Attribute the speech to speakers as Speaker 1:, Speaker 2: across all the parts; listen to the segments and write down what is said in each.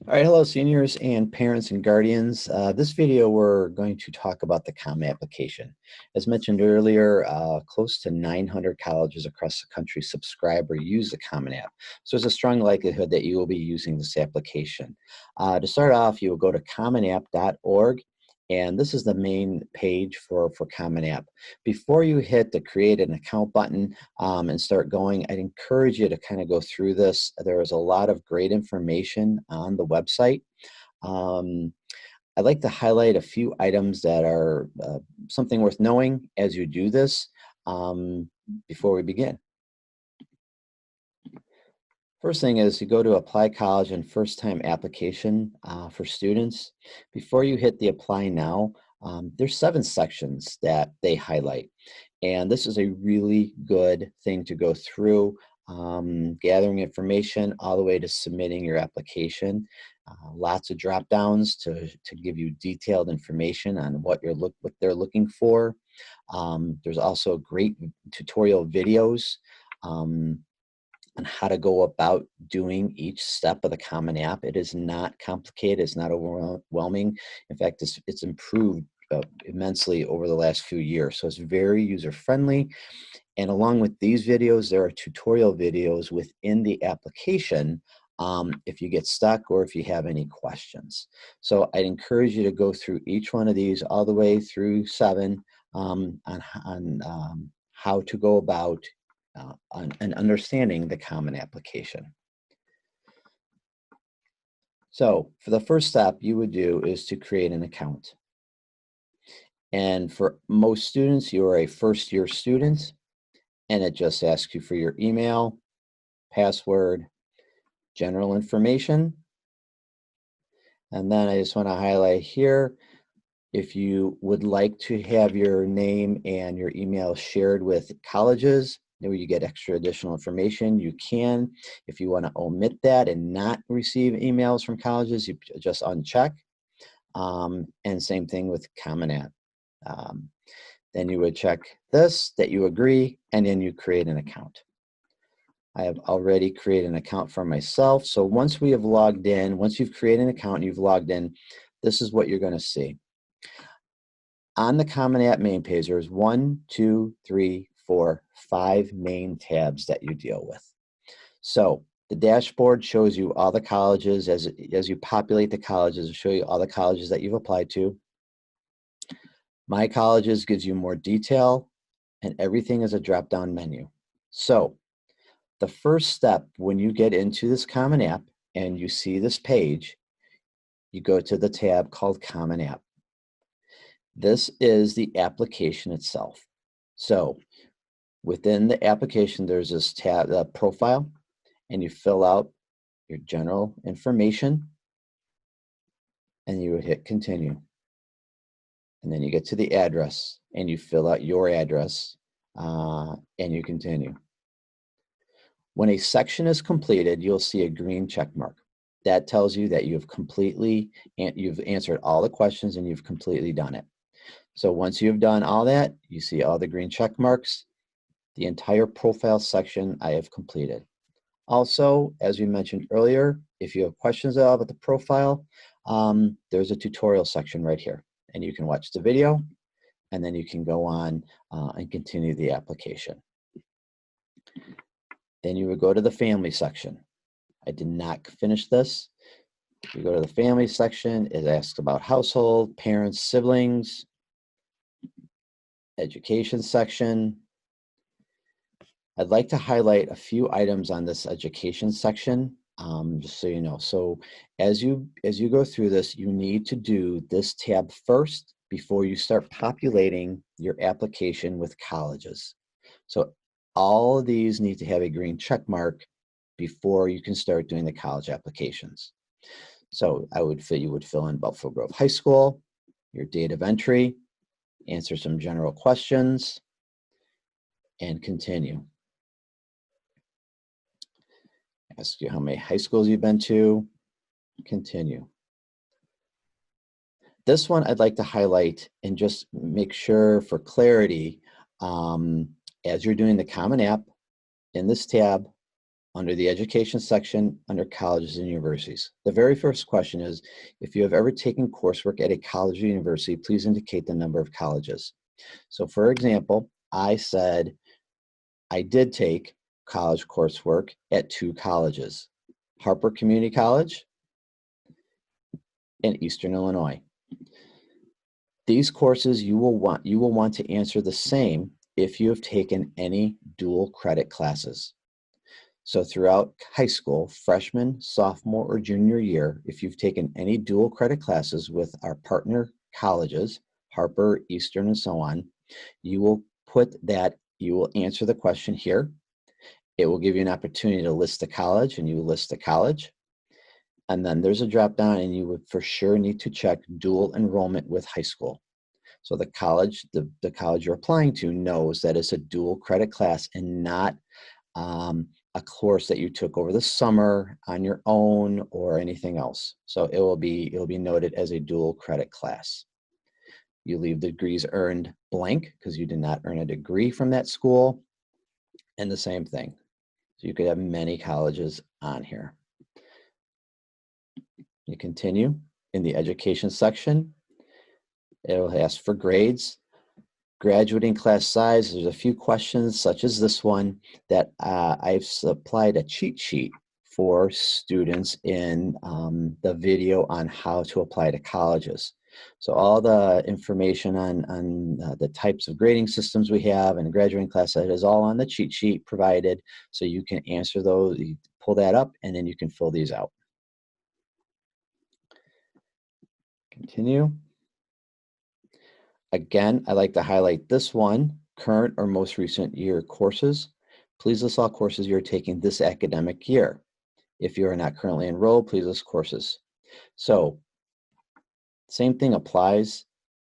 Speaker 1: All right, hello seniors and parents and guardians. This video we're going to talk about the Common application. As mentioned earlier, close to 900 colleges across the country subscribe or use the Common App. So there's a strong likelihood that you will be using this application. To start off, you will go to commonapp.org, and this is the main page for Common App. Before you hit the create an account button, and start going, I'd encourage you to kind of go through this. There is a lot of great information on the website. Um, I'd like to highlight a few items that are something worth knowing as you do this before we begin. First thing is you go to apply college and first time application for students. Before you hit the apply now, there's 7 sections that they highlight. And this is a really good thing to go through, gathering information all the way to submitting your application. Lots of drop downs to give you detailed information on what they're looking for. There's also great tutorial videos on how to go about doing each step of the Common App. It is not complicated. It's not overwhelming. In fact, it's improved immensely over the last few years. So it's very user-friendly. And along with these videos, there are tutorial videos within the application if you get stuck or if you have any questions. So I'd encourage you to go through each one of these all the way through 7 on how to go about and understanding the Common application. So for the first step you would do is to create an account. And for most students, you are a first-year student, and it just asks you for your email, password, general information. And then I just want to highlight here, if you would like to have your name and your email shared with colleges, where you get extra additional information, you can. If you want to omit that and not receive emails from colleges, you just uncheck. And same thing with Common App. Then you would check this, that you agree, and then you create an account. I have already created an account for myself. So once we have logged in, once you've created an account and you've logged in, this is what you're going to see. On the Common App main page, there's 1, 2, 3, 4, 5 main tabs that you deal with. So the dashboard shows you all the colleges. As you populate the colleges, it'll show you all the colleges that you've applied to. My Colleges gives you more detail, and everything is a drop-down menu. So the first step when you get into this Common App and you see this page, you go to the tab called Common App. This is the application itself. So within the application, there's this tab, profile, and you fill out your general information, and you would hit continue. And then you get to the address, and you fill out your address, and you continue. When a section is completed, you'll see a green check mark. That tells you that you've answered all the questions and you've completely done it. So once you've done all that, you see all the green check marks. The entire profile section I have completed. Also, as we mentioned earlier, if you have questions about the profile, there's a tutorial section right here, and you can watch the video, and then you can go on and continue the application. Then you would go to the family section. I did not finish this. You go to the family section, it asks about household, parents, siblings, education section. I'd like to highlight a few items on this education section, just so you know. So as you go through this, you need to do this tab first before you start populating your application with colleges. So all of these need to have a green check mark before you can start doing the college applications. So you would fill in Buffalo Grove High School, your date of entry, answer some general questions, and continue. Ask you how many high schools you've been to, continue. This one I'd like to highlight and just make sure for clarity, as you're doing the Common App in this tab, under the education section, under colleges and universities. The very first question is, if you have ever taken coursework at a college or university, please indicate the number of colleges. So for example, I said I did take college coursework at 2 colleges, Harper Community College and Eastern Illinois. These courses you will want to answer the same if you have taken any dual credit classes. So throughout high school, freshman, sophomore, or junior year, if you've taken any dual credit classes with our partner colleges, Harper, Eastern, and so on, you will answer the question here. It will give you an opportunity to list the college, and you list the college. And then there's a drop down, and you would for sure need to check dual enrollment with high school. So the college, the college you're applying to knows that it's a dual credit class and not a course that you took over the summer on your own or anything else. So it will be noted as a dual credit class. You leave degrees earned blank because you did not earn a degree from that school, and the same thing. So you could have many colleges on here. You continue in the education section. It will ask for grades, graduating class size. There's a few questions such as this one that I've supplied a cheat sheet for students in the video on how to apply to colleges. So all the information on the types of grading systems we have and graduating class size is all on the cheat sheet provided, so you can answer those, you pull that up, and then you can fill these out. Continue. Again, I like to highlight this one, current or most recent year courses. Please list all courses you're taking this academic year. If you are not currently enrolled, please list courses. So, same thing applies.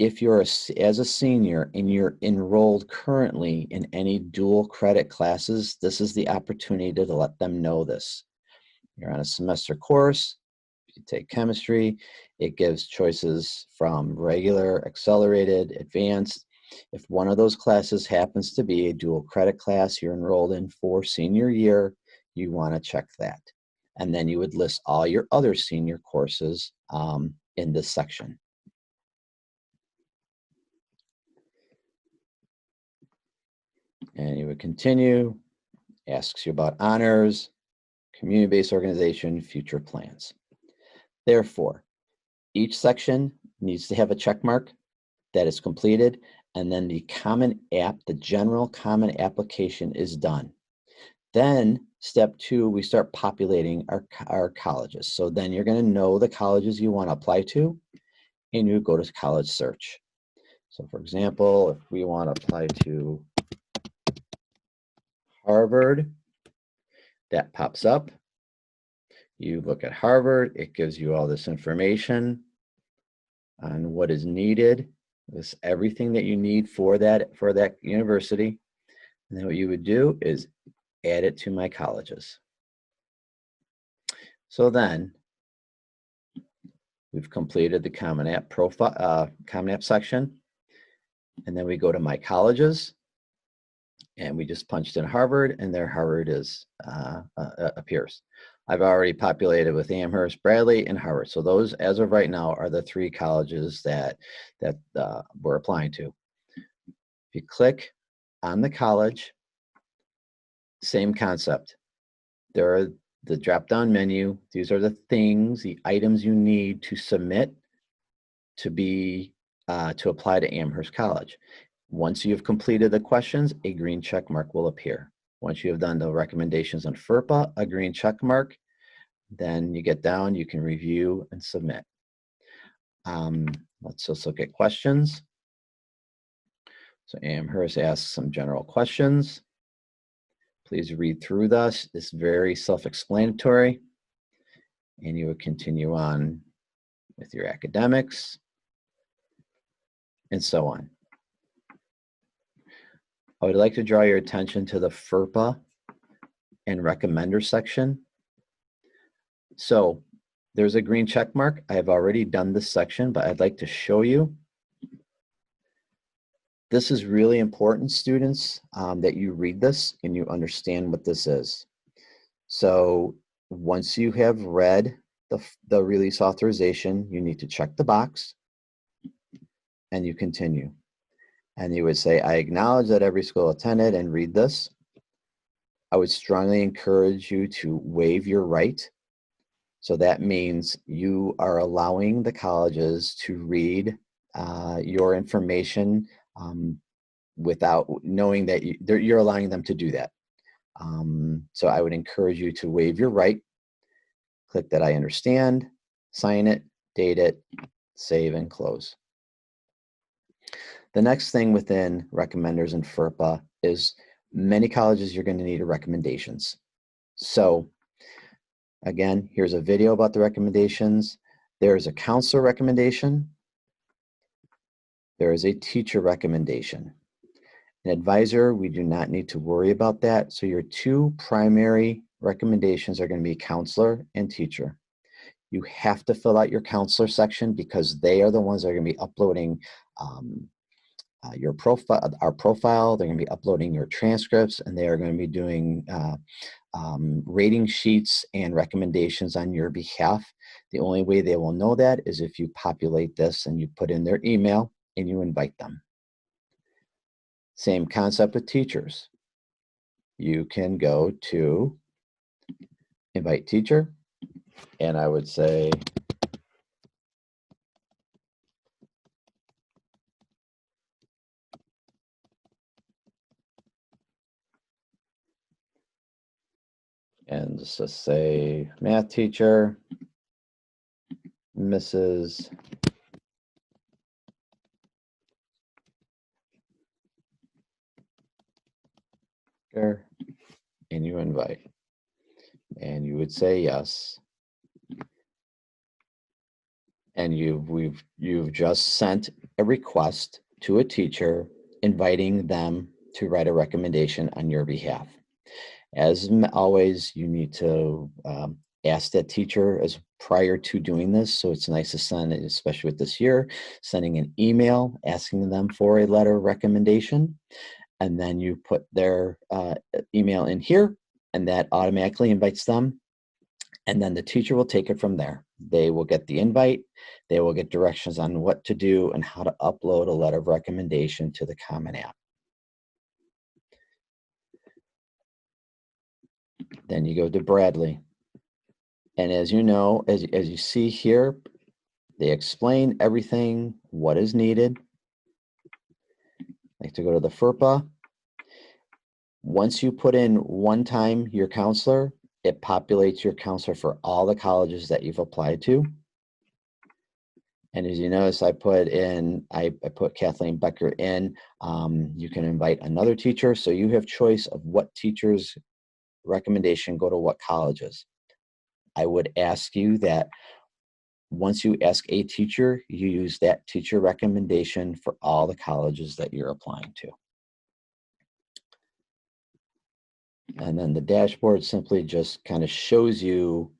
Speaker 1: If you're as a senior and you're enrolled currently in any dual credit classes, this is the opportunity to let them know this. You're on a semester course. You take chemistry, it gives choices from regular, accelerated, advanced. If one of those classes happens to be a dual credit class you're enrolled in for senior year, you want to check that. And then you would list all your other senior courses in this section. And you would continue, asks you about honors, community-based organization, future plans. Therefore, each section needs to have a check mark that is completed, and then the common app, the general common application is done. Then step 2, we start populating our colleges. So then you're going to know the colleges you want to apply to, and you go to college search. So for example, if we want to apply to Harvard, that pops up. You look at Harvard, it gives you all this information on what is needed. This everything that you need for that university. And then what you would do is add it to my colleges. So then we've completed the Common App profile, Common App section, and then we go to my colleges, and we just punched in Harvard, and there Harvard is appears. I've already populated with Amherst, Bradley, and Harvard. So those, as of right now, are the 3 colleges that we're applying to. If you click on the college, same concept. There are the drop-down menu. These are the things, the items you need to submit to apply to Amherst College. Once you have completed the questions, a green check mark will appear. Once you have done the recommendations on FERPA, a green check mark. Then you get down, you can review and submit. Let's just look at questions. So Amherst asks some general questions. Please read through this. It's very self-explanatory. And you would continue on with your academics and so on. I would like to draw your attention to the FERPA and recommender section. So there's a green check mark. I have already done this section, but I'd like to show you. This is really important, students, that you read this and you understand what this is. So once you have read the release authorization, you need to check the box and you continue. And you would say, I acknowledge that every school attended, and read this. I would strongly encourage you to waive your right. So that means you are allowing the colleges to read your information without knowing that you're allowing them to do that. So I would encourage you to waive your right. Click that I understand, sign it, date it, save, and close. The next thing within recommenders and FERPA is many colleges you're going to need recommendations. So again, here's a video about the recommendations. There's a counselor recommendation. There is a teacher recommendation. An advisor, we do not need to worry about that. So your two primary recommendations are going to be counselor and teacher. You have to fill out your counselor section because they are the ones that are going to be uploading your profile, our profile. They're going to be uploading your transcripts, and they are going to be doing rating sheets and recommendations on your behalf. The only way they will know that is if you populate this and you put in their email and you invite them. Same concept with teachers. You can go to invite teacher, and I would say and just say math teacher, Mrs. And you invite, and you would say yes, and you've just sent a request to a teacher inviting them to write a recommendation on your behalf. As always, you need to ask that teacher as prior to doing this. So it's nice to send, especially with this year, sending an email asking them for a letter of recommendation. And then you put their email in here, and that automatically invites them. And then the teacher will take it from there. They will get the invite. They will get directions on what to do and how to upload a letter of recommendation to the Common App. Then you go to Bradley. And as you know, as you see here, they explain everything, what is needed. Like to go to the FERPA. Once you put in one time your counselor, it populates your counselor for all the colleges that you've applied to. And as you notice, I put Kathleen Becker in. You can invite another teacher. So you have choice of what teacher's recommendation go to what colleges. I would ask you that once you ask a teacher, you use that teacher recommendation for all the colleges that you're applying to. And then the dashboard simply just kind of shows you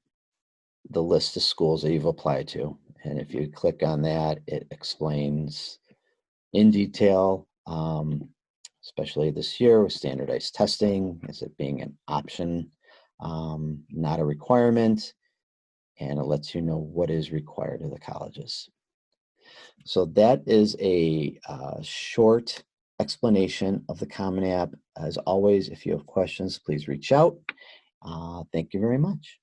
Speaker 1: the list of schools that you've applied to. And if you click on that, it explains in detail, especially this year with standardized testing, is it being an option, not a requirement, and it lets you know what is required of the colleges. So that is a short explanation of the Common App. As always, if you have questions, please reach out. Thank you very much.